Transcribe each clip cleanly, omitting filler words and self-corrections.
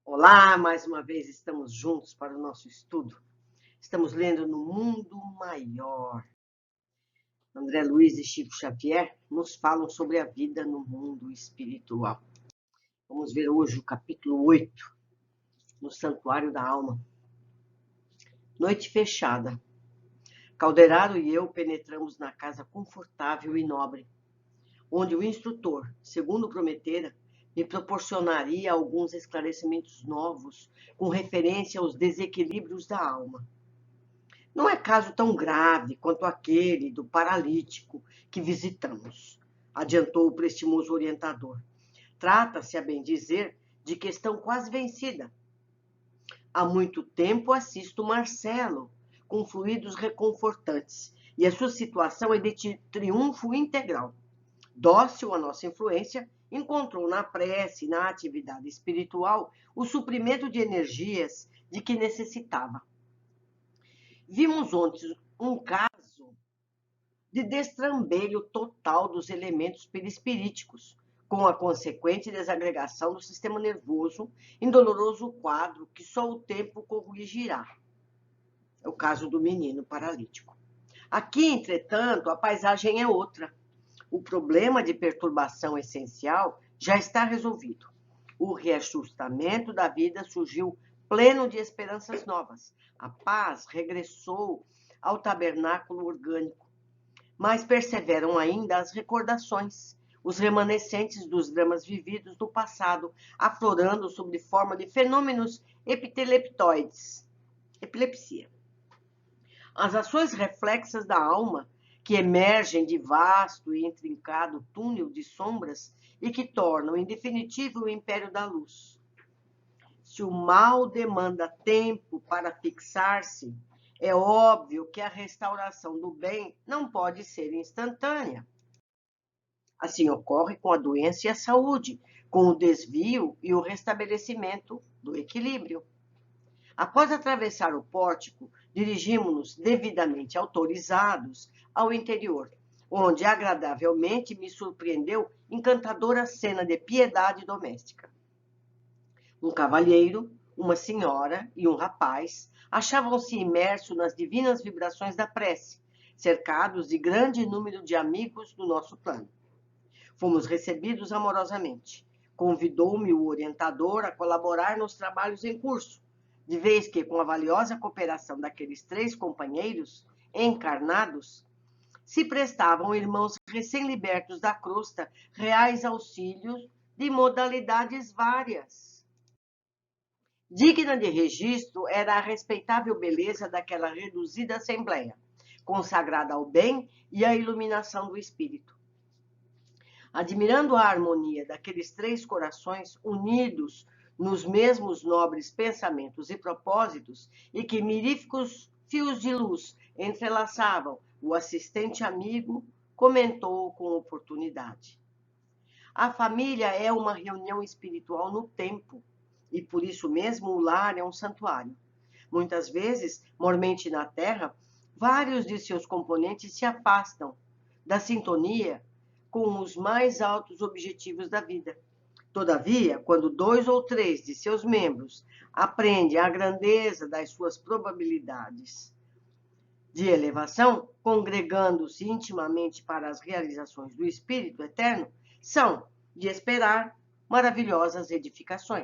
Olá, mais uma vez estamos juntos para o nosso estudo. Estamos lendo No Mundo Maior. André Luiz e Chico Xavier nos falam sobre a vida no mundo espiritual. Vamos ver hoje o capítulo 8, no Santuário da Alma. Noite fechada. Calderaro e eu penetramos na casa confortável e nobre, onde o instrutor, segundo prometera, me proporcionaria alguns esclarecimentos novos com referência aos desequilíbrios da alma. Não é caso tão grave quanto aquele do paralítico que visitamos, adiantou o prestimoso orientador. Trata-se, a bem dizer, de questão quase vencida. Há muito tempo assisto Marcelo, com fluidos reconfortantes, e a sua situação é de triunfo integral. Dócil à nossa influência, encontrou na prece e na atividade espiritual o suprimento de energias de que necessitava. Vimos ontem um caso de destrambelho total dos elementos perispiríticos, com a consequente desagregação do sistema nervoso em doloroso quadro que só o tempo corrigirá. É o caso do menino paralítico. Aqui, entretanto, a paisagem é outra. O problema de perturbação essencial já está resolvido. O reajustamento da vida surgiu pleno de esperanças novas. A paz regressou ao tabernáculo orgânico. Mas perseveram ainda as recordações, os remanescentes dos dramas vividos do passado, aflorando sob forma de fenômenos epileptoides, epilepsia. As ações reflexas da alma, que emergem de vasto e intrincado túnel de sombras e que tornam indefinível o império da luz. Se o mal demanda tempo para fixar-se, é óbvio que a restauração do bem não pode ser instantânea. Assim ocorre com a doença e a saúde, com o desvio e o restabelecimento do equilíbrio. Após atravessar o pórtico, dirigimos-nos devidamente autorizados ao interior, onde agradavelmente me surpreendeu encantadora cena de piedade doméstica. Um cavalheiro, uma senhora e um rapaz achavam-se imersos nas divinas vibrações da prece, cercados de grande número de amigos do nosso plano. Fomos recebidos amorosamente. Convidou-me o orientador a colaborar nos trabalhos em curso, de vez que, com a valiosa cooperação daqueles 3 companheiros encarnados, se prestavam irmãos recém-libertos da crosta reais auxílios de modalidades várias. Digna de registro era a respeitável beleza daquela reduzida assembleia, consagrada ao bem e à iluminação do espírito. Admirando a harmonia daqueles 3 corações unidos nos mesmos nobres pensamentos e propósitos, e que miríficos fios de luz entrelaçavam, o assistente amigo comentou com oportunidade. A família é uma reunião espiritual no tempo, e por isso mesmo o lar é um santuário. Muitas vezes, mormente na Terra, vários de seus componentes se afastam da sintonia com os mais altos objetivos da vida. Todavia, quando 2 ou 3 de seus membros aprendem a grandeza das suas probabilidades de elevação, congregando-se intimamente para as realizações do Espírito Eterno, são, de esperar, maravilhosas edificações.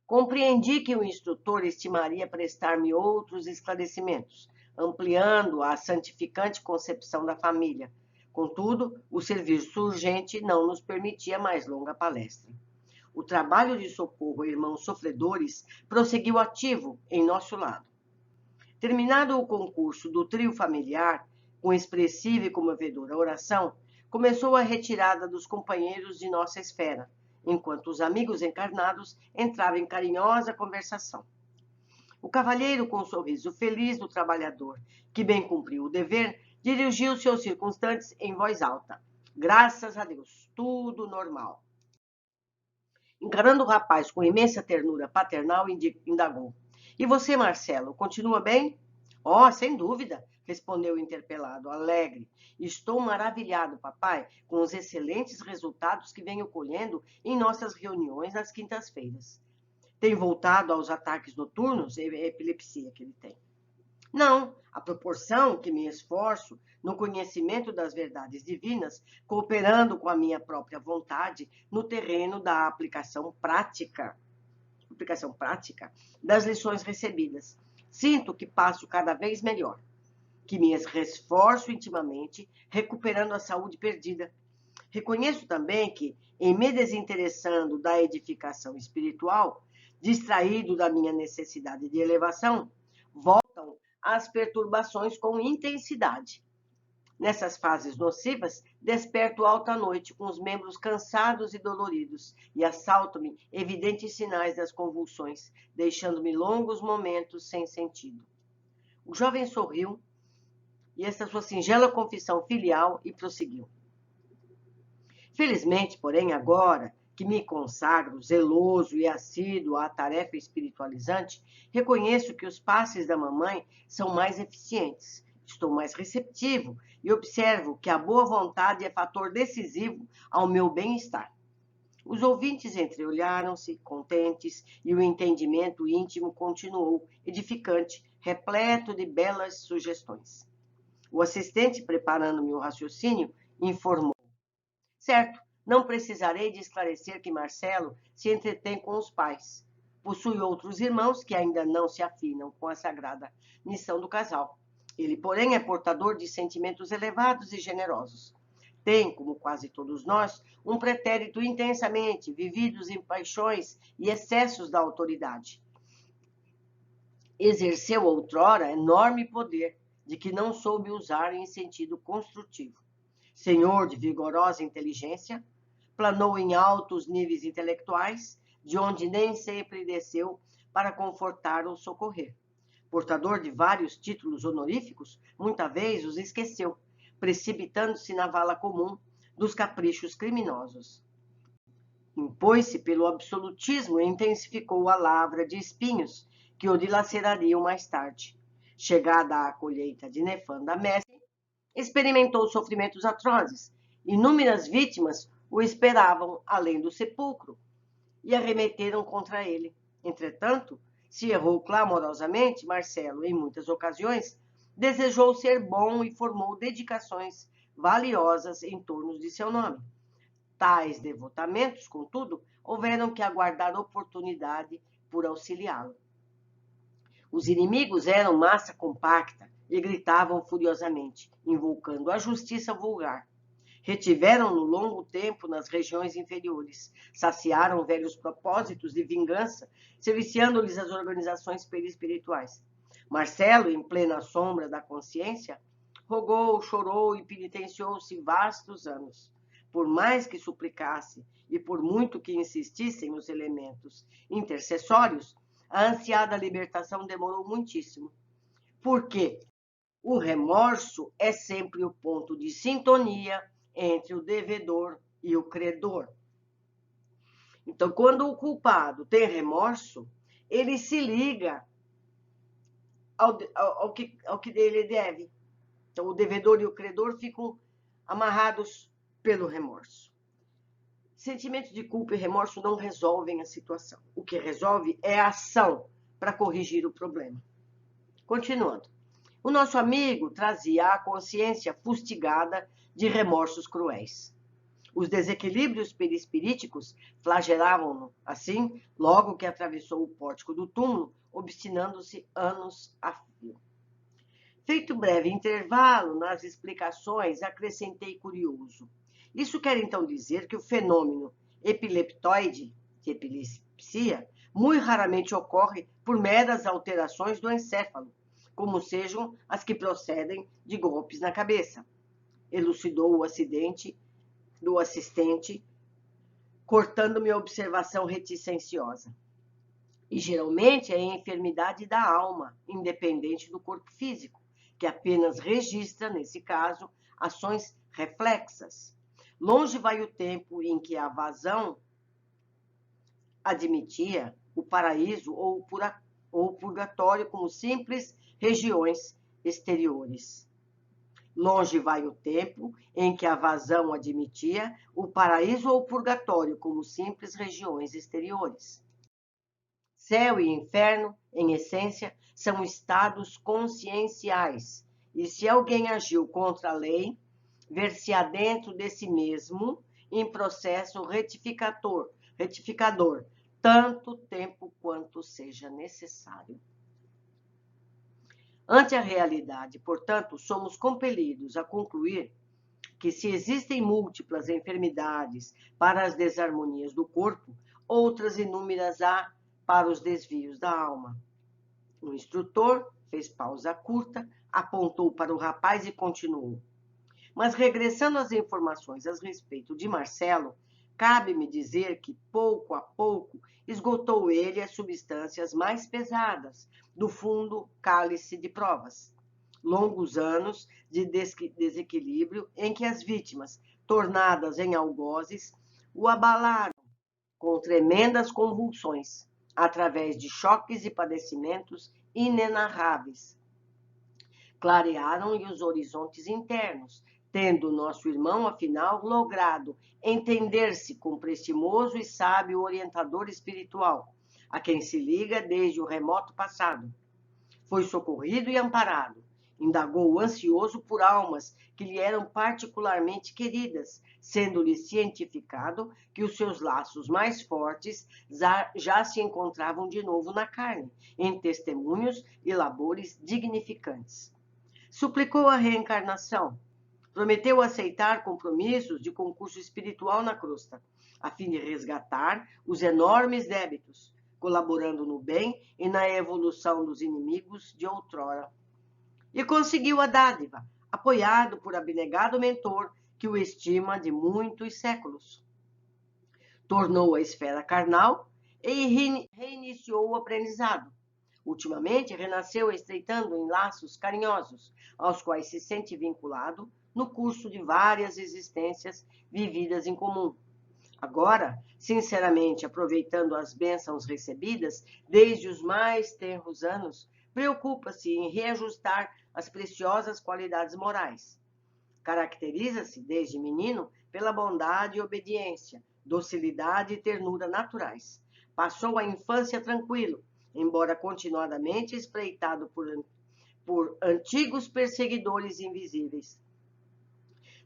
Compreendi que o instrutor estimaria prestar-me outros esclarecimentos, ampliando a santificante concepção da família. Contudo, o serviço urgente não nos permitia mais longa palestra. O trabalho de socorro a irmãos sofredores prosseguiu ativo em nosso lado. Terminado o concurso do trio familiar, com expressiva e comovedora oração, começou a retirada dos companheiros de nossa esfera, enquanto os amigos encarnados entravam em carinhosa conversação. O cavalheiro, com um sorriso feliz do trabalhador, que bem cumpriu o dever, dirigiu-se aos circunstantes em voz alta. Graças a Deus, tudo normal. Encarando o rapaz com imensa ternura paternal, indagou. E você, Marcelo, continua bem? Oh, sem dúvida, respondeu o interpelado, alegre. Estou maravilhado, papai, com os excelentes resultados que venho colhendo em nossas reuniões nas quintas-feiras. Tem voltado aos ataques noturnos e a epilepsia que ele tem. Não, a proporção que me esforço no conhecimento das verdades divinas, cooperando com a minha própria vontade no terreno da aplicação prática das lições recebidas. Sinto que passo cada vez melhor, que me esforço intimamente, recuperando a saúde perdida. Reconheço também que, em me desinteressando da edificação espiritual, distraído da minha necessidade de elevação, voltam as perturbações com intensidade. Nessas fases nocivas, desperto alta noite com os membros cansados e doloridos e assalto-me evidentes sinais das convulsões, deixando-me longos momentos sem sentido. O jovem sorriu e esta sua singela confissão filial e prosseguiu. Felizmente, porém, agora que me consagro zeloso e assíduo à tarefa espiritualizante, reconheço que os passes da mamãe são mais eficientes. Estou mais receptivo e observo que a boa vontade é fator decisivo ao meu bem-estar. Os ouvintes entreolharam-se, contentes, e o entendimento íntimo continuou, edificante, repleto de belas sugestões. O assistente, preparando-me o raciocínio, informou. Certo, não precisarei de esclarecer que Marcelo se entretém com os pais. Possui outros irmãos que ainda não se afinam com a sagrada missão do casal. Ele, porém, é portador de sentimentos elevados e generosos. Tem, como quase todos nós, um pretérito intensamente, vividos em paixões e excessos da autoridade. Exerceu outrora enorme poder, de que não soube usar em sentido construtivo. Senhor de vigorosa inteligência, planou em altos níveis intelectuais, de onde nem sempre desceu para confortar ou socorrer. Portador de vários títulos honoríficos, muita vez os esqueceu, precipitando-se na vala comum dos caprichos criminosos. Impôs-se pelo absolutismo e intensificou a lavra de espinhos que o dilacerariam mais tarde. Chegada à colheita de nefanda messe, experimentou sofrimentos atrozes. Inúmeras vítimas o esperavam além do sepulcro e arremeteram contra ele. Entretanto, se errou clamorosamente, Marcelo, em muitas ocasiões, desejou ser bom e formou dedicações valiosas em torno de seu nome. Tais devotamentos, contudo, houveram que aguardar oportunidade por auxiliá-lo. Os inimigos eram massa compacta e gritavam furiosamente, invocando a justiça vulgar. Retiveram-no longo tempo nas regiões inferiores, saciaram velhos propósitos de vingança, serviciando-lhes as organizações perispirituais. Marcelo, em plena sombra da consciência, rogou, chorou e penitenciou-se vastos anos. Por mais que suplicasse e por muito que insistissem os elementos intercessórios, a ansiada libertação demorou muitíssimo. Porque o remorso é sempre o ponto de sintonia entre o devedor e o credor. Então, quando o culpado tem remorso, ele se liga ao que ele deve. Então, o devedor e o credor ficam amarrados pelo remorso. Sentimentos de culpa e remorso não resolvem a situação. O que resolve é a ação para corrigir o problema. Continuando. O nosso amigo trazia a consciência fustigada de remorsos cruéis. Os desequilíbrios perispiríticos flagelavam-no, assim, logo que atravessou o pórtico do túmulo, obstinando-se anos a fio. Feito breve intervalo nas explicações, acrescentei curioso. Isso quer então dizer que o fenômeno epileptoide, de epilepsia, muito raramente ocorre por meras alterações do encéfalo, como sejam as que procedem de golpes na cabeça. Elucidou o acidente do assistente, cortando minha observação reticenciosa. E geralmente é a enfermidade da alma, independente do corpo físico, que apenas registra, nesse caso, ações reflexas. Longe vai o tempo em que a vazão admitia o paraíso ou o purgatório como simples regiões exteriores. Longe vai o tempo em que a vazão admitia o paraíso ou o purgatório como simples regiões exteriores. Céu e inferno, em essência, são estados conscienciais, e se alguém agiu contra a lei, ver-se-á dentro de si mesmo em processo retificador, tanto tempo quanto seja necessário. Ante a realidade, portanto, somos compelidos a concluir que se existem múltiplas enfermidades para as desarmonias do corpo, outras inúmeras há para os desvios da alma. O instrutor fez pausa curta, apontou para o rapaz e continuou. Mas regressando às informações a respeito de Marcelo, cabe-me dizer que, pouco a pouco, esgotou ele as substâncias mais pesadas do fundo cálice de provas. Longos anos de desequilíbrio em que as vítimas, tornadas em algozes, o abalaram com tremendas convulsões, através de choques e padecimentos inenarráveis. Clarearam-lhe os horizontes internos, tendo nosso irmão, afinal, logrado entender-se com prestimoso e sábio orientador espiritual, a quem se liga desde o remoto passado. Foi socorrido e amparado, indagou ansioso por almas que lhe eram particularmente queridas, sendo-lhe cientificado que os seus laços mais fortes já se encontravam de novo na carne, em testemunhos e labores dignificantes. Suplicou a reencarnação, prometeu aceitar compromissos de concurso espiritual na crosta, a fim de resgatar os enormes débitos, colaborando no bem e na evolução dos inimigos de outrora. E conseguiu a dádiva, apoiado por abnegado mentor que o estima de muitos séculos. Tornou a esfera carnal e reiniciou o aprendizado. Ultimamente, renasceu estreitando em laços carinhosos, aos quais se sente vinculado no curso de várias existências vividas em comum. Agora, sinceramente aproveitando as bênçãos recebidas desde os mais tenros anos, preocupa-se em reajustar as preciosas qualidades morais. Caracteriza-se, desde menino, pela bondade e obediência, docilidade e ternura naturais. Passou a infância tranquilo, embora continuadamente espreitado por antigos perseguidores invisíveis.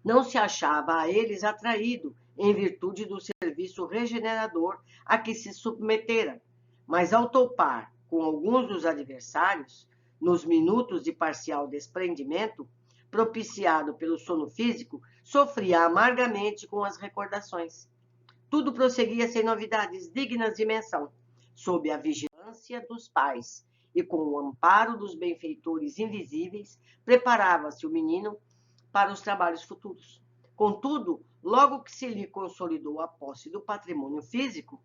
Não se achava a eles atraído em virtude do serviço regenerador a que se submetera, mas ao topar com alguns dos adversários, nos minutos de parcial desprendimento, propiciado pelo sono físico, sofria amargamente com as recordações. Tudo prosseguia sem novidades dignas de menção, sob a vigilância dos pais, e com o amparo dos benfeitores invisíveis, preparava-se o menino para os trabalhos futuros. Contudo, logo que se lhe consolidou a posse do patrimônio físico,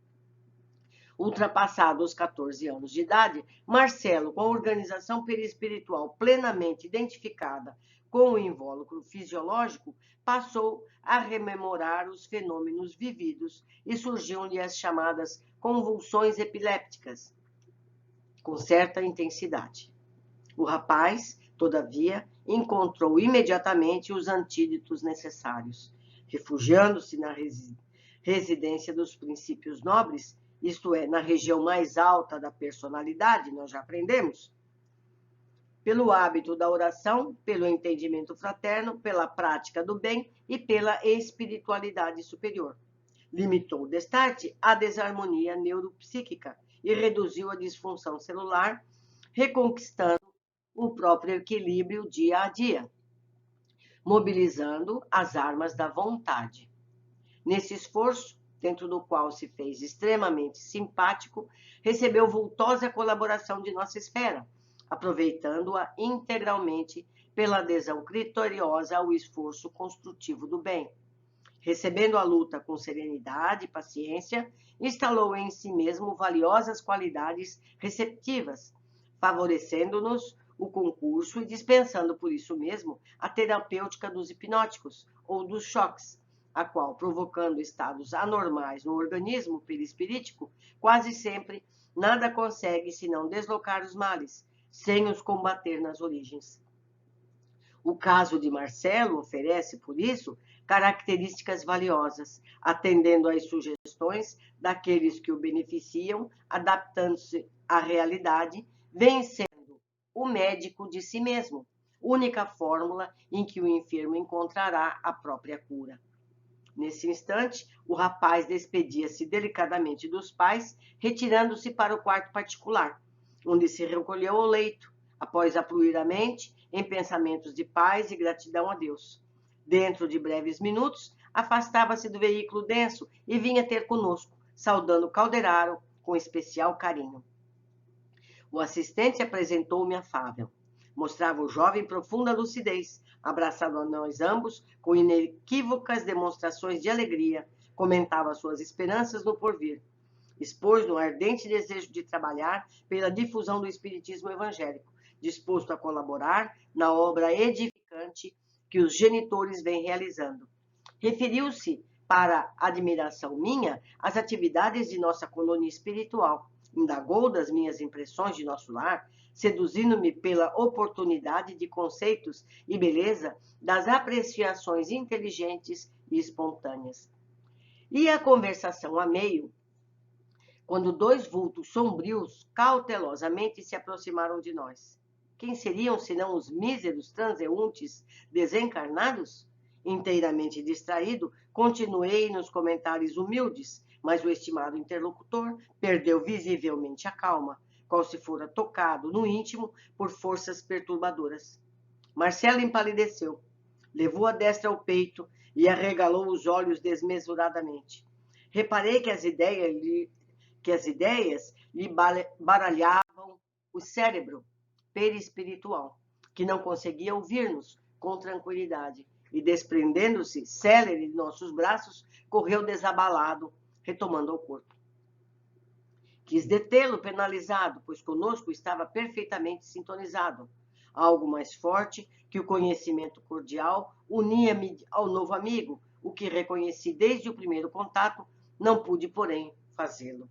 ultrapassados os 14 anos de idade, Marcelo, com a organização perispiritual plenamente identificada com o invólucro fisiológico, passou a rememorar os fenômenos vividos e surgiam-lhe as chamadas convulsões epilépticas, com certa intensidade. O rapaz, todavia, encontrou imediatamente os antídotos necessários. Refugiando-se na residência dos princípios nobres, isto é, na região mais alta da personalidade, nós já aprendemos, pelo hábito da oração, pelo entendimento fraterno, pela prática do bem e pela espiritualidade superior. Limitou o destarte à desarmonia neuropsíquica e reduziu a disfunção celular, reconquistando o próprio equilíbrio dia a dia, mobilizando as armas da vontade. Nesse esforço, dentro do qual se fez extremamente simpático, recebeu vultosa colaboração de nossa esfera, aproveitando-a integralmente pela adesão criteriosa ao esforço construtivo do bem. Recebendo a luta com serenidade e paciência, instalou em si mesmo valiosas qualidades receptivas, favorecendo-nos o concurso e dispensando por isso mesmo a terapêutica dos hipnóticos ou dos choques, a qual, provocando estados anormais no organismo perispirítico, quase sempre nada consegue senão deslocar os males, sem os combater nas origens. O caso de Marcelo oferece, por isso, características valiosas, atendendo às sugestões daqueles que o beneficiam, adaptando-se à realidade, vencendo o médico de si mesmo, única fórmula em que o enfermo encontrará a própria cura. Nesse instante, o rapaz despedia-se delicadamente dos pais, retirando-se para o quarto particular, onde se recolheu ao leito, após afluir a mente em pensamentos de paz e gratidão a Deus. Dentro de breves minutos, afastava-se do veículo denso e vinha ter conosco, saudando Calderaro com especial carinho. O assistente apresentou-me afável. Mostrava o jovem profunda lucidez, abraçado a nós ambos, com inequívocas demonstrações de alegria, comentava suas esperanças no porvir. Expôs no ardente desejo de trabalhar pela difusão do espiritismo evangélico, disposto a colaborar na obra edificante que os genitores vêm realizando. Referiu-se, para admiração minha, às atividades de nossa colônia espiritual. Indagou das minhas impressões de nosso lar, seduzindo-me pela oportunidade de conceitos e beleza das apreciações inteligentes e espontâneas. E a conversação a meio, quando dois vultos sombrios cautelosamente se aproximaram de nós. Quem seriam, senão os míseros transeuntes desencarnados? Inteiramente distraído, continuei nos comentários humildes, mas o estimado interlocutor perdeu visivelmente a calma, qual se fora tocado no íntimo por forças perturbadoras. Marcelo empalideceu, levou a destra ao peito e arregalou os olhos desmesuradamente. Reparei que as ideias lhe baralhavam o cérebro perispiritual, que não conseguia ouvir-nos com tranquilidade, e, desprendendo-se célere de nossos braços, correu desabalado, retomando ao corpo. Quis detê-lo penalizado, pois conosco estava perfeitamente sintonizado. Algo mais forte que o conhecimento cordial unia-me ao novo amigo, o que reconheci desde o primeiro contato, não pude, porém, fazê-lo.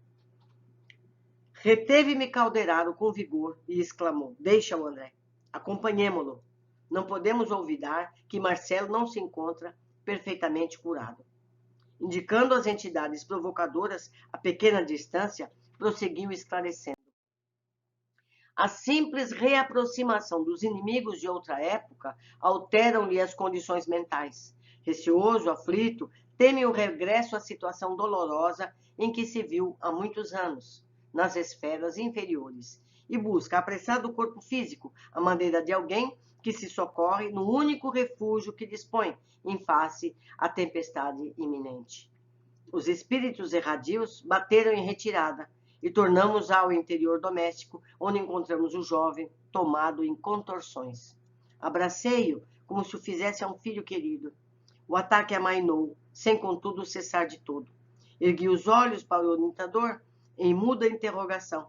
Reteve-me Calderaro com vigor e exclamou: deixa-o, André, acompanhemo-lo. Não podemos olvidar que Marcelo não se encontra perfeitamente curado. Indicando as entidades provocadoras a pequena distância, prosseguiu esclarecendo. A simples reaproximação dos inimigos de outra época alteram-lhe as condições mentais. Receoso, aflito, teme o regresso à situação dolorosa em que se viu há muitos anos, nas esferas inferiores, e busca, apressado o corpo físico, a maneira de alguém que se socorre no único refúgio que dispõe em face à tempestade iminente. Os espíritos erradios bateram em retirada e tornamos ao interior doméstico, onde encontramos o jovem tomado em contorções. Abracei-o como se o fizesse a um filho querido. O ataque amainou, sem contudo cessar de todo. Ergui os olhos para o orientador em muda interrogação.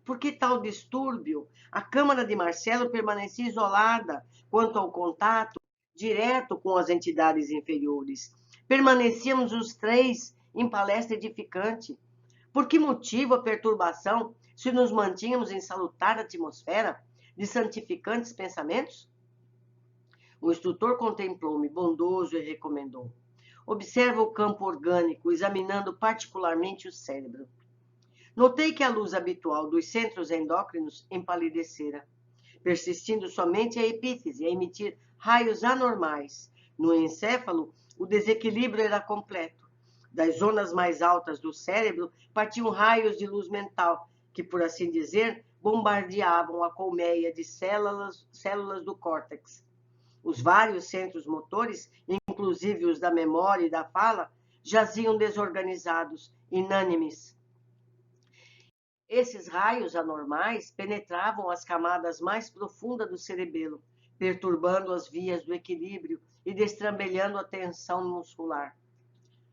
Por que tal distúrbio? A câmara de Marcelo permanecia isolada quanto ao contato direto com as entidades inferiores. Permanecíamos os três em palestra edificante. Por que motivo a perturbação se nos mantínhamos em salutar atmosfera de santificantes pensamentos? O instrutor contemplou-me bondoso e recomendou: observa o campo orgânico, examinando particularmente o cérebro. Notei que a luz habitual dos centros endócrinos empalidecera, persistindo somente a epífise a emitir raios anormais. No encéfalo, o desequilíbrio era completo. Das zonas mais altas do cérebro partiam raios de luz mental, que, por assim dizer, bombardeavam a colmeia de células do córtex. Os vários centros motores, inclusive os da memória e da fala, jaziam desorganizados, inânimes. Esses raios anormais penetravam as camadas mais profundas do cerebelo, perturbando as vias do equilíbrio e destrambelhando a tensão muscular.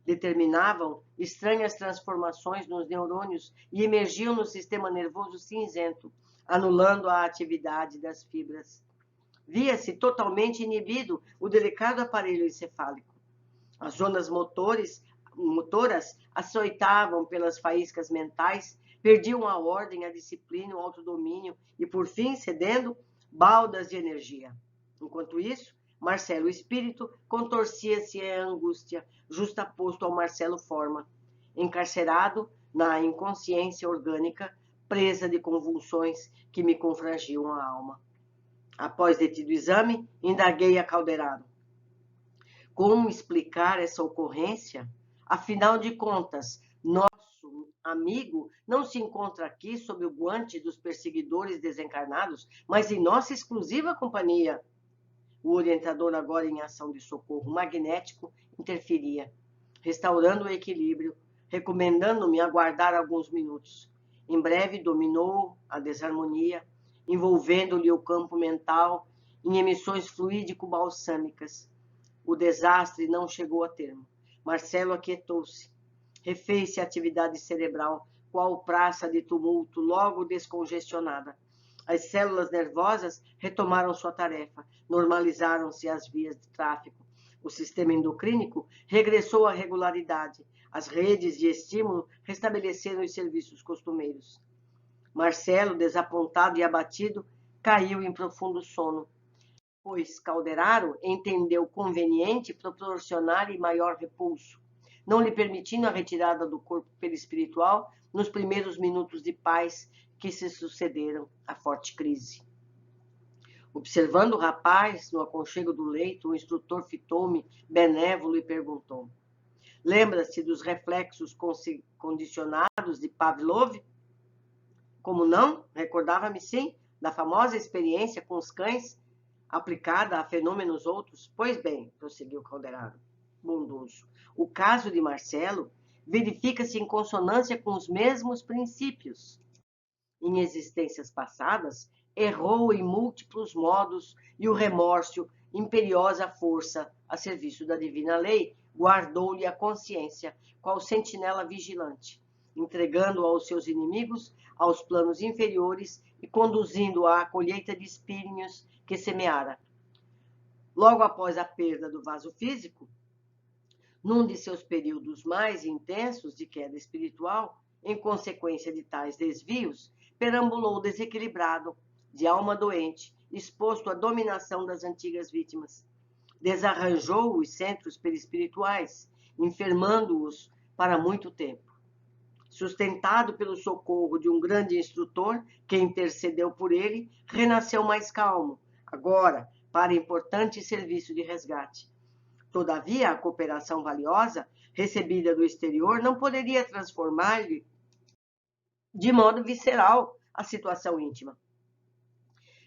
Determinavam estranhas transformações nos neurônios e emergiam no sistema nervoso cinzento, anulando a atividade das fibras. Via-se totalmente inibido o delicado aparelho encefálico. As zonas motoras açoitavam pelas faíscas mentais, perdiam a ordem, a disciplina, o autodomínio e, por fim, cedendo, baldas de energia. Enquanto isso, Marcelo espírito contorcia-se em angústia, justaposto ao Marcelo forma, encarcerado na inconsciência orgânica, presa de convulsões que me confrangiam a alma. Após detido exame, indaguei a Calderaro. Como explicar essa ocorrência? Afinal de contas, nosso amigo não se encontra aqui sob o guante dos perseguidores desencarnados, mas em nossa exclusiva companhia. O orientador, agora em ação de socorro magnético, interferia, restaurando o equilíbrio, recomendando-me aguardar alguns minutos. Em breve dominou a desarmonia, envolvendo-lhe o campo mental em emissões fluídico-balsâmicas. O desastre não chegou a termo. Marcelo aquietou-se. Refez-se a atividade cerebral, qual praça de tumulto logo descongestionada. As células nervosas retomaram sua tarefa, normalizaram-se as vias de tráfego. O sistema endocrínico regressou à regularidade. As redes de estímulo restabeleceram os serviços costumeiros. Marcelo, desapontado e abatido, caiu em profundo sono, pois Calderaro entendeu conveniente proporcionar-lhe maior repouso, não lhe permitindo a retirada do corpo perispiritual nos primeiros minutos de paz que se sucederam à forte crise. Observando o rapaz no aconchego do leito, o instrutor fitou-me benévolo e perguntou: lembra-se dos reflexos condicionados de Pavlov? Como não? Recordava-me, sim, da famosa experiência com os cães aplicada a fenômenos outros. Pois bem, prosseguiu Calderaro, bondoso, o caso de Marcelo verifica-se em consonância com os mesmos princípios. Em existências passadas, errou em múltiplos modos e o remorso, imperiosa força a serviço da divina lei, guardou-lhe a consciência, qual sentinela vigilante, entregando-o aos seus inimigos, aos planos inferiores e conduzindo-o à colheita de espinhos que semeara. Logo após a perda do vaso físico, num de seus períodos mais intensos de queda espiritual, em consequência de tais desvios, perambulou desequilibrado, de alma doente, exposto à dominação das antigas vítimas. Desarranjou os centros perispirituais, enfermando-os para muito tempo. Sustentado pelo socorro de um grande instrutor que intercedeu por ele, renasceu mais calmo, agora para importante serviço de resgate. Todavia, a cooperação valiosa recebida do exterior não poderia transformar-lhe de modo visceral a situação íntima.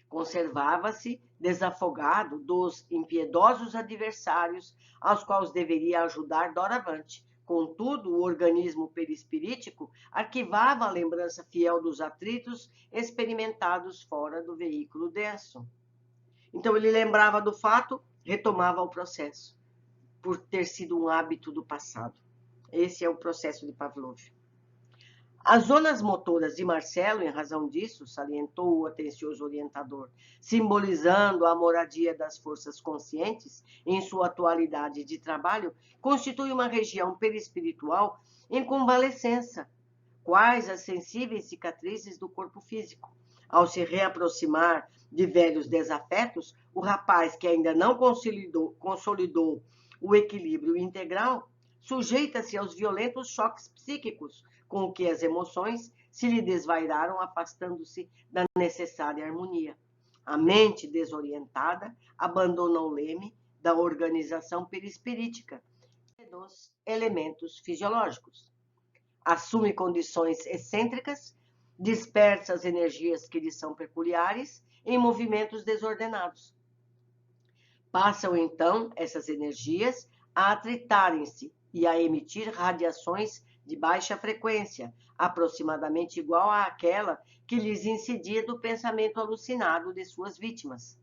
Conservava-se desafogado dos impiedosos adversários aos quais deveria ajudar doravante. Contudo, o organismo perispirítico arquivava a lembrança fiel dos atritos experimentados fora do veículo denso. Então, ele lembrava do fato, retomava o processo, por ter sido um hábito do passado. Esse é o processo de Pavlov. As zonas motoras de Marcelo, em razão disso, salientou o atencioso orientador, simbolizando a moradia das forças conscientes em sua atualidade de trabalho, constitui uma região perispiritual em convalescença, quais as sensíveis cicatrizes do corpo físico. Ao se reaproximar de velhos desafetos, o rapaz que ainda não consolidou o equilíbrio integral sujeita-se aos violentos choques psíquicos, com que as emoções se lhe desvairaram, afastando-se da necessária harmonia. A mente desorientada abandona o leme da organização perispirítica e dos elementos fisiológicos. Assume condições excêntricas, dispersa as energias que lhe são peculiares em movimentos desordenados. Passam, então, essas energias a atritarem-se e a emitir radiações de baixa frequência, aproximadamente igual àquela que lhes incidia do pensamento alucinado de suas vítimas.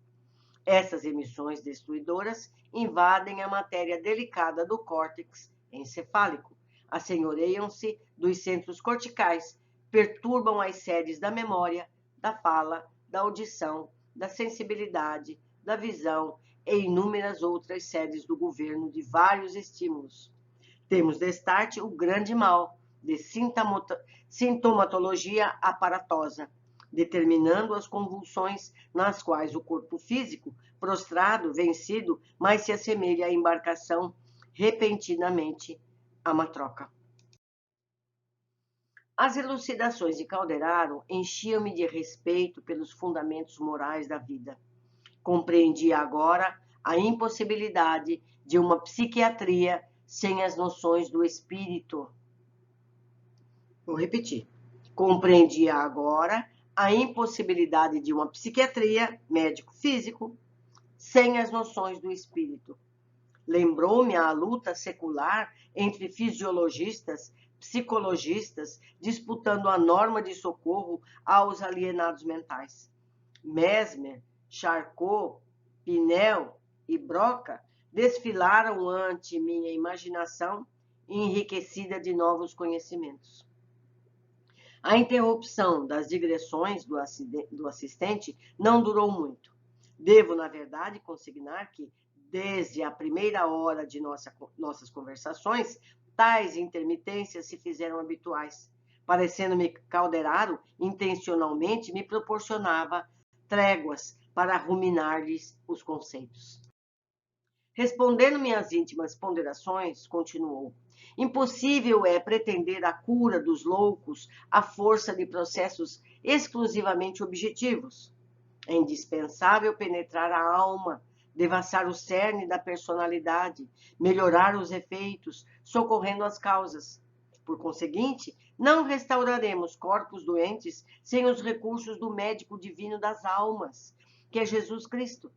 Essas emissões destruidoras invadem a matéria delicada do córtex encefálico, assenhoreiam-se dos centros corticais, perturbam as sedes da memória, da fala, da audição, da sensibilidade, da visão e inúmeras outras sedes do governo de vários estímulos. Temos destarte o grande mal de sintomatologia aparatosa, determinando as convulsões nas quais o corpo físico, prostrado, vencido, mais se assemelha à embarcação repentinamente a uma troca. As elucidações de Calderaro enchiam-me de respeito pelos fundamentos morais da vida. Compreendia agora a impossibilidade de uma psiquiatria sem as noções do espírito. Vou repetir. Compreendia agora a impossibilidade de uma psiquiatria médico-físico sem as noções do espírito. Lembrou-me a luta secular entre fisiologistas, psicologistas, disputando a norma de socorro aos alienados mentais. Mesmer, Charcot, Pinel e Broca desfilaram ante minha imaginação enriquecida de novos conhecimentos. A interrupção das digressões do assistente não durou muito. Devo, na verdade, consignar que, desde a primeira hora de nossas conversações, tais intermitências se fizeram habituais. Parecendo-me Calderaro, intencionalmente me proporcionava tréguas para ruminar-lhes os conceitos. Respondendo-me às íntimas ponderações, continuou: impossível é pretender a cura dos loucos à força de processos exclusivamente objetivos. É indispensável penetrar a alma, devassar o cerne da personalidade, melhorar os efeitos, socorrendo as causas. Por conseguinte, não restauraremos corpos doentes sem os recursos do médico divino das almas, que é Jesus Cristo.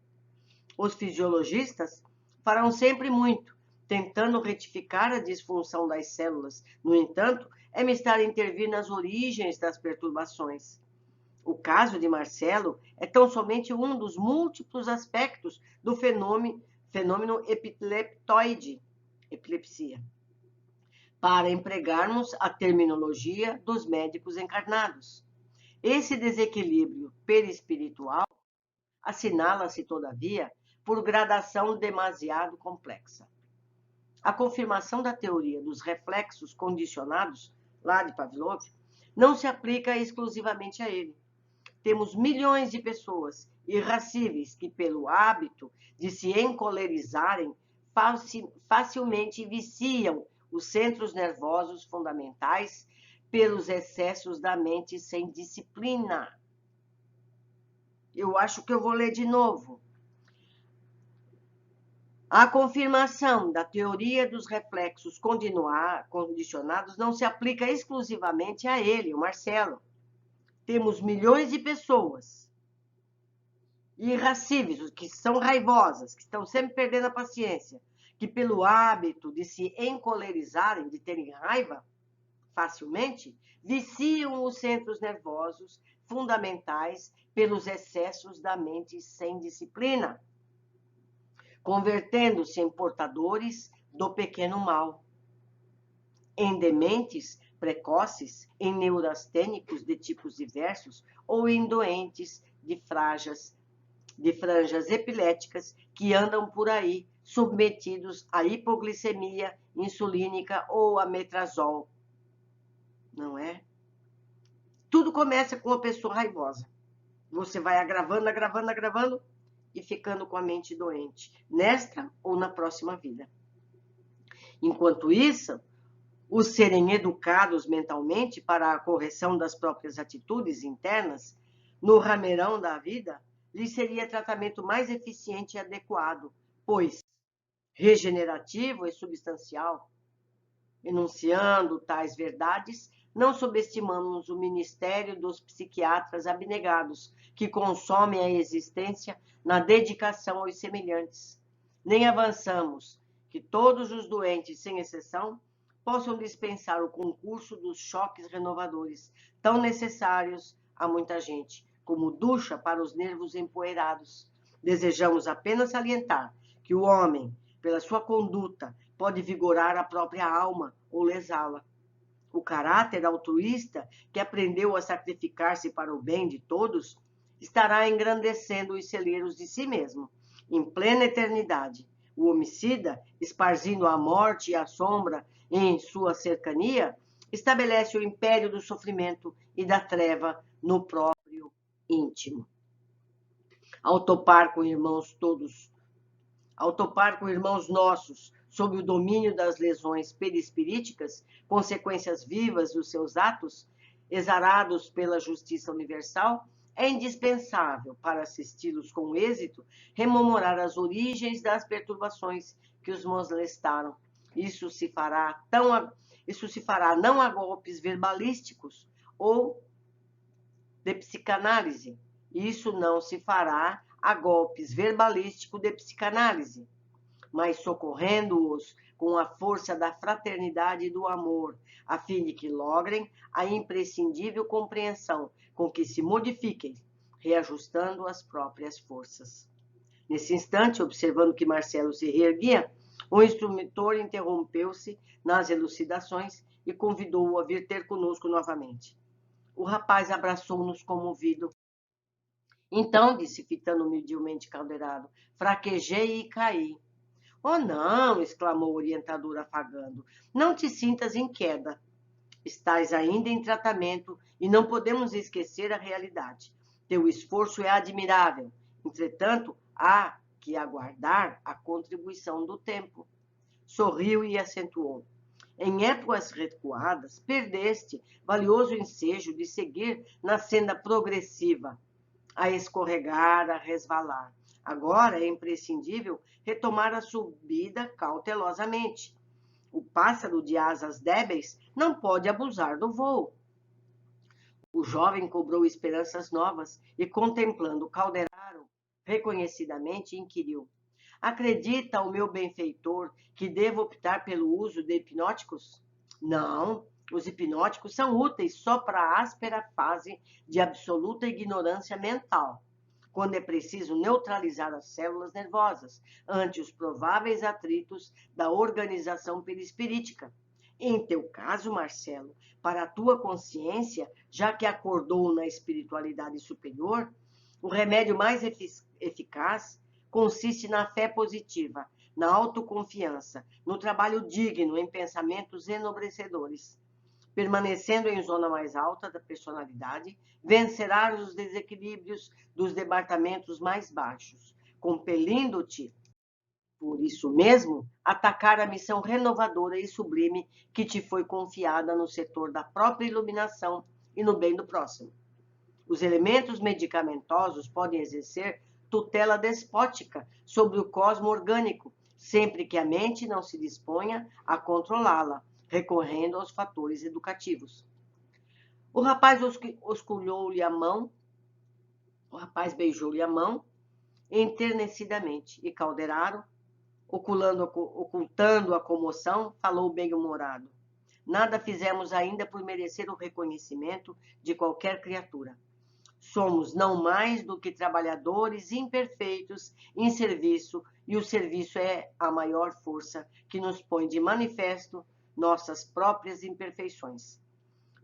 Os fisiologistas farão sempre muito, tentando retificar a disfunção das células. No entanto, é mistério intervir nas origens das perturbações. O caso de Marcelo é tão somente um dos múltiplos aspectos do fenômeno epileptoide, epilepsia, para empregarmos a terminologia dos médicos encarnados. Esse desequilíbrio perispiritual assinala-se, todavia, por gradação demasiado complexa. A confirmação da teoria dos reflexos condicionados, lá de Pavlov, não se aplica exclusivamente a ele. Temos milhões de pessoas irascíveis que, pelo hábito de se encolerizarem, facilmente viciam os centros nervosos fundamentais pelos excessos da mente sem disciplina. Eu acho que eu vou ler de novo. A confirmação da teoria dos reflexos condicionados não se aplica exclusivamente a ele, o Marcelo. Temos milhões de pessoas irascíveis, que são raivosas, que estão sempre perdendo a paciência, que pelo hábito de se encolerizarem, de terem raiva facilmente, viciam os centros nervosos fundamentais pelos excessos da mente sem disciplina, convertendo-se em portadores do pequeno mal, em dementes precoces, em neurastênicos de tipos diversos ou em doentes de franjas epiléticas que andam por aí submetidos à hipoglicemia insulínica ou a metrazol. Não é? Tudo começa com uma pessoa raivosa. Você vai agravando e ficando com a mente doente, nesta ou na próxima vida. Enquanto isso, os serem educados mentalmente para a correção das próprias atitudes internas, no rameirão da vida, lhes seria tratamento mais eficiente e adequado, pois regenerativo e substancial. Enunciando tais verdades, não subestimamos o ministério dos psiquiatras abnegados, que consomem a existência na dedicação aos semelhantes. Nem avançamos que todos os doentes, sem exceção, possam dispensar o concurso dos choques renovadores, tão necessários a muita gente, como ducha para os nervos empoeirados. Desejamos apenas salientar que o homem, pela sua conduta, pode vigorar a própria alma ou lesá-la. O caráter altruísta, que aprendeu a sacrificar-se para o bem de todos, estará engrandecendo os celeiros de si mesmo, em plena eternidade. O homicida, esparzindo a morte e a sombra em sua cercania, estabelece o império do sofrimento e da treva no próprio íntimo. Ao topar com irmãos nossos, sob o domínio das lesões perispiríticas, consequências vivas dos seus atos, exarados pela justiça universal, é indispensável, para assisti-los com êxito, rememorar as origens das perturbações que os molestaram. Isso se fará não a golpes verbalísticos ou de psicanálise. Isso não se fará a golpes verbalísticos de psicanálise, mas socorrendo-os com a força da fraternidade e do amor, a fim de que logrem a imprescindível compreensão com que se modifiquem, reajustando as próprias forças. Nesse instante, observando que Marcelo se reerguia, o instrutor interrompeu-se nas elucidações e convidou-o a vir ter conosco novamente. O rapaz abraçou-nos comovido. Então, disse, fitando humildemente Calderaro, fraquejei e caí. Oh, não, exclamou o orientador afagando. Não te sintas em queda. Estás ainda em tratamento e não podemos esquecer a realidade. Teu esforço é admirável. Entretanto, há que aguardar a contribuição do tempo. Sorriu e acentuou. Em épocas recuadas, perdeste valioso ensejo de seguir na senda progressiva, a escorregar, a resvalar. Agora é imprescindível retomar a subida cautelosamente. O pássaro de asas débeis não pode abusar do voo. O jovem cobrou esperanças novas e, contemplando Calderaro, reconhecidamente inquiriu: acredita o meu benfeitor que devo optar pelo uso de hipnóticos? Não, os hipnóticos são úteis só para a áspera fase de absoluta ignorância mental, quando é preciso neutralizar as células nervosas ante os prováveis atritos da organização perispirítica. Em teu caso, Marcelo, para a tua consciência, já que acordou na espiritualidade superior, o remédio mais eficaz consiste na fé positiva, na autoconfiança, no trabalho digno, em pensamentos enobrecedores. Permanecendo em zona mais alta da personalidade, vencerás os desequilíbrios dos departamentos mais baixos, compelindo-te, por isso mesmo, atacar a missão renovadora e sublime que te foi confiada no setor da própria iluminação e no bem do próximo. Os elementos medicamentosos podem exercer tutela despótica sobre o cosmo orgânico, sempre que a mente não se disponha a controlá-la, recorrendo aos fatores educativos. O rapaz osculhou-lhe a mão, o rapaz beijou-lhe a mão enternecidamente, e Calderaro, ocultando a comoção, falou bem-humorado. Nada fizemos ainda por merecer o reconhecimento de qualquer criatura. Somos não mais do que trabalhadores imperfeitos em serviço, e o serviço é a maior força que nos põe de manifesto nossas próprias imperfeições.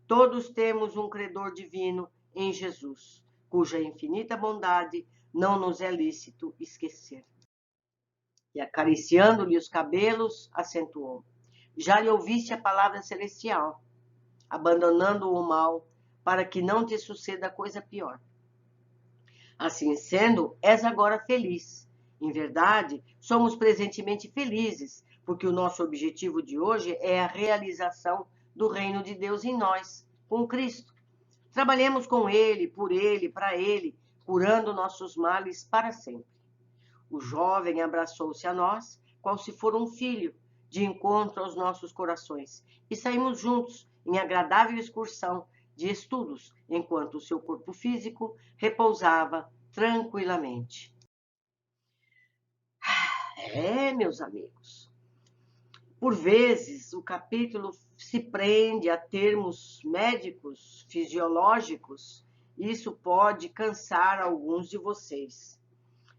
Todos temos um credor divino em Jesus, cuja infinita bondade não nos é lícito esquecer. E acariciando-lhe os cabelos, acentuou: já lhe ouviste a palavra celestial, abandonando o mal, para que não te suceda coisa pior. Assim sendo, és agora feliz. Em verdade, somos presentemente felizes, porque o nosso objetivo de hoje é a realização do reino de Deus em nós, com Cristo. Trabalhemos com Ele, para Ele, curando nossos males para sempre. O jovem abraçou-se a nós, qual se for um filho, de encontro aos nossos corações, e saímos juntos em agradável excursão de estudos, enquanto o seu corpo físico repousava tranquilamente. Meus amigos, por vezes o capítulo se prende a termos médicos, fisiológicos, e isso pode cansar alguns de vocês.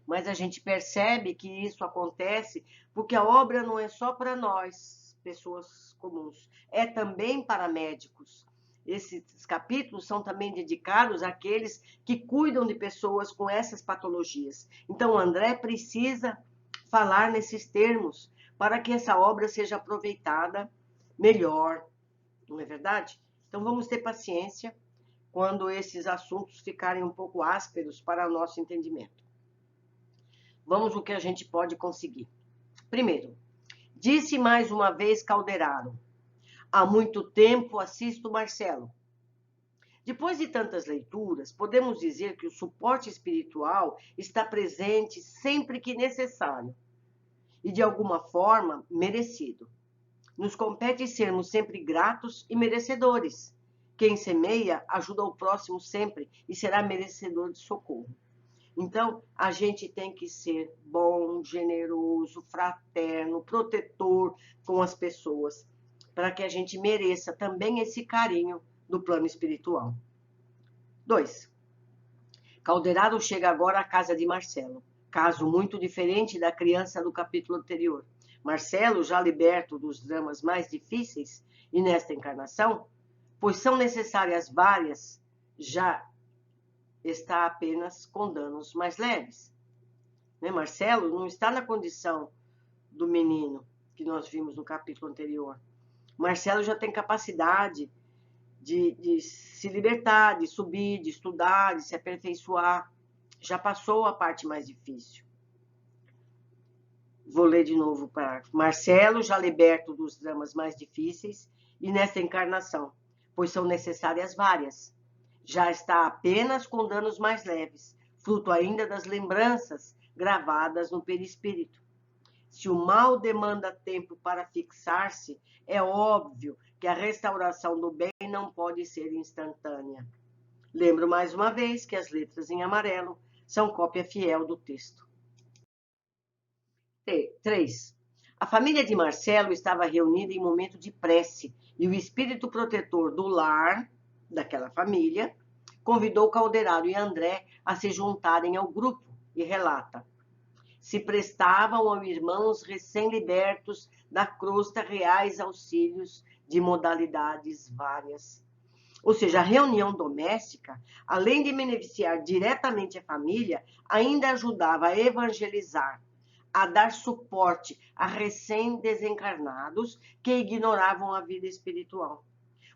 Mas a gente percebe que isso acontece porque a obra não é só para nós, pessoas comuns, é também para médicos. Esses capítulos são também dedicados àqueles que cuidam de pessoas com essas patologias. Então, André precisa falar nesses termos para que essa obra seja aproveitada melhor, não é verdade? Então, vamos ter paciência, quando esses assuntos ficarem um pouco ásperos para o nosso entendimento. Vamos o que a gente pode conseguir. Primeiro, disse mais uma vez Calderaro: há muito tempo assisto Marcelo. Depois de tantas leituras, podemos dizer que o suporte espiritual está presente sempre que necessário e, de alguma forma, merecido. Nos compete sermos sempre gratos e merecedores. Quem semeia ajuda o próximo sempre e será merecedor de socorro. Então, a gente tem que ser bom, generoso, fraterno, protetor com as pessoas, para que a gente mereça também esse carinho do plano espiritual. 2. Calderaro chega agora à casa de Marcelo, caso muito diferente da criança do capítulo anterior. Marcelo, já liberto dos dramas mais difíceis, e nesta encarnação, pois são necessárias várias, já está apenas com danos mais leves. Marcelo não está na condição do menino que nós vimos no capítulo anterior. Marcelo já tem capacidade de se libertar, de subir, de estudar, de se aperfeiçoar. Já passou a parte mais difícil. Vou ler de novo o parágrafo. Marcelo, já liberto dos dramas mais difíceis, e nesta encarnação, pois são necessárias várias, já está apenas com danos mais leves, fruto ainda das lembranças gravadas no perispírito. Se o mal demanda tempo para fixar-se, é óbvio que a restauração do bem não pode ser instantânea. Lembro mais uma vez que as letras em amarelo são cópia fiel do texto. 3. A família de Marcelo estava reunida em momento de prece e o espírito protetor do lar, daquela família, convidou Calderaro e André a se juntarem ao grupo e relata: se prestavam aos irmãos recém-libertos da crosta reais auxílios de modalidades várias. Ou seja, a reunião doméstica, além de beneficiar diretamente a família, ainda ajudava a evangelizar, a dar suporte a recém-desencarnados que ignoravam a vida espiritual.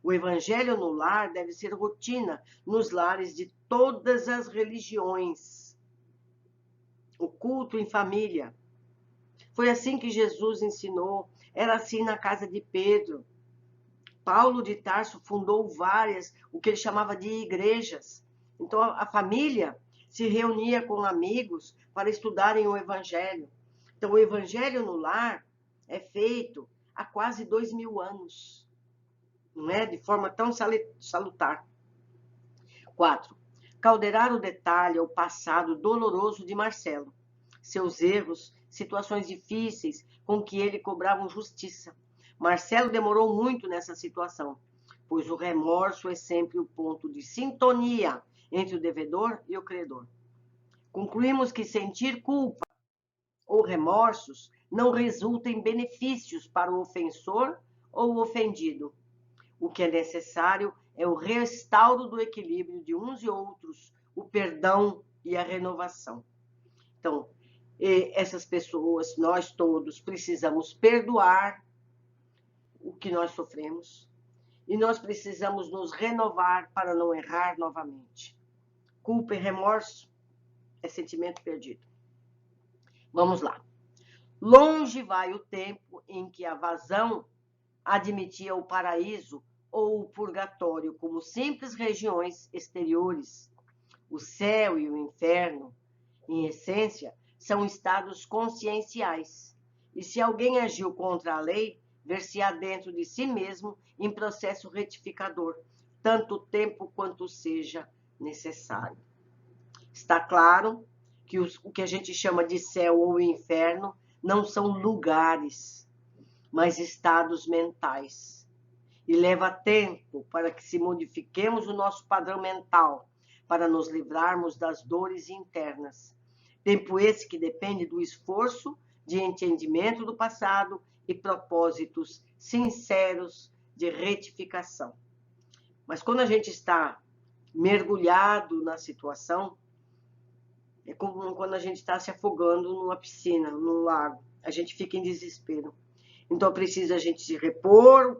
O evangelho no lar deve ser rotina nos lares de todas as religiões. O culto em família. Foi assim que Jesus ensinou, era assim na casa de Pedro. Paulo de Tarso fundou várias, o que ele chamava de igrejas. Então a família se reunia com amigos para estudarem o evangelho. Então o evangelho no lar é feito há quase 2000 anos, não é? De forma tão salutar. 4. Calderaro detalha o passado doloroso de Marcelo, seus erros, situações difíceis com que ele cobrava justiça. Marcelo demorou muito nessa situação, pois o remorso é sempre o ponto de sintonia entre o devedor e o credor. Concluímos que sentir culpa ou remorsos não resulta em benefícios para o ofensor ou o ofendido. O que é necessário é o restauro do equilíbrio de uns e outros, o perdão e a renovação. Então, essas pessoas, nós todos, precisamos perdoar o que nós sofremos e nós precisamos nos renovar para não errar novamente. Culpa e remorso é sentimento perdido. Vamos lá. Longe vai o tempo em que a vazão admitia o paraíso ou o purgatório como simples regiões exteriores. O céu e o inferno, em essência, são estados conscienciais. E se alguém agiu contra a lei, ver-se-á dentro de si mesmo em processo retificador, tanto tempo quanto seja necessário. Está claro que o que a gente chama de céu ou inferno não são lugares, mas estados mentais. E leva tempo para que se modifiquemos o nosso padrão mental, para nos livrarmos das dores internas. Tempo esse que depende do esforço de entendimento do passado e propósitos sinceros de retificação. Mas quando a gente está mergulhado na situação, é como quando a gente está se afogando numa piscina, num lago. A gente fica em desespero. Então precisa a gente se repor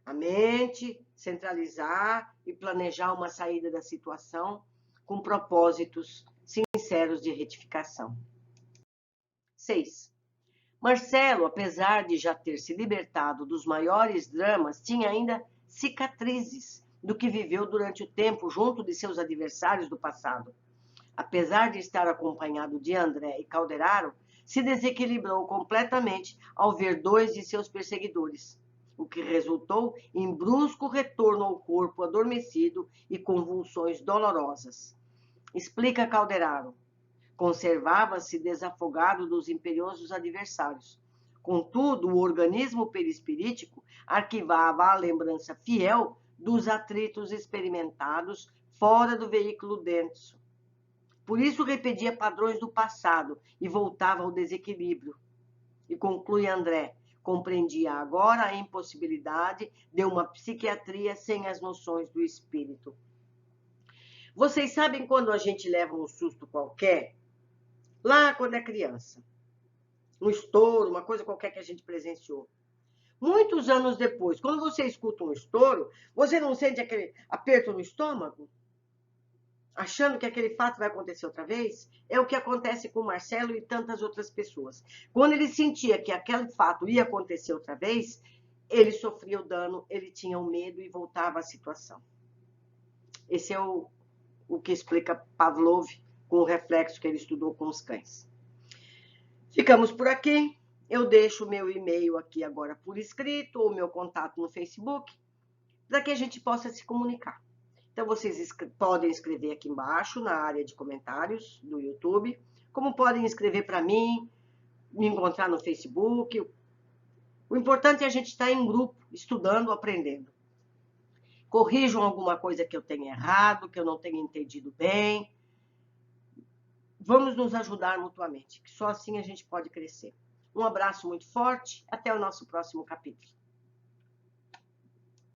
a mente, centralizar e planejar uma saída da situação com propósitos sinceros de retificação. 6. Marcelo, apesar de já ter se libertado dos maiores dramas, tinha ainda cicatrizes do que viveu durante o tempo junto de seus adversários do passado. Apesar de estar acompanhado de André e Calderaro, se desequilibrou completamente ao ver 2 de seus perseguidores, o que resultou em brusco retorno ao corpo adormecido e convulsões dolorosas. Explica Calderaro. Conservava-se desafogado dos imperiosos adversários. Contudo, o organismo perispirítico arquivava a lembrança fiel dos atritos experimentados fora do veículo denso. Por isso repetia padrões do passado e voltava ao desequilíbrio. E conclui André, compreendia agora a impossibilidade de uma psiquiatria sem as noções do espírito. Vocês sabem quando a gente leva um susto qualquer? Lá quando é criança. Um estouro, uma coisa qualquer que a gente presenciou. Muitos anos depois, quando você escuta um estouro, você não sente aquele aperto no estômago? Achando que aquele fato vai acontecer outra vez? É o que acontece com o Marcelo e tantas outras pessoas. Quando ele sentia que aquele fato ia acontecer outra vez, ele sofria o dano, ele tinha o medo e voltava à situação. Esse é o que explica Pavlov com o reflexo que ele estudou com os cães. Ficamos por aqui. Eu deixo o meu e-mail aqui agora por escrito, ou meu contato no Facebook, para que a gente possa se comunicar. Então, vocês podem escrever aqui embaixo, na área de comentários do YouTube, como podem escrever para mim, me encontrar no Facebook. O importante é a gente estar em grupo, estudando, aprendendo. Corrijam alguma coisa que eu tenha errado, que eu não tenha entendido bem. Vamos nos ajudar mutuamente, que só assim a gente pode crescer. Um abraço muito forte, até o nosso próximo capítulo.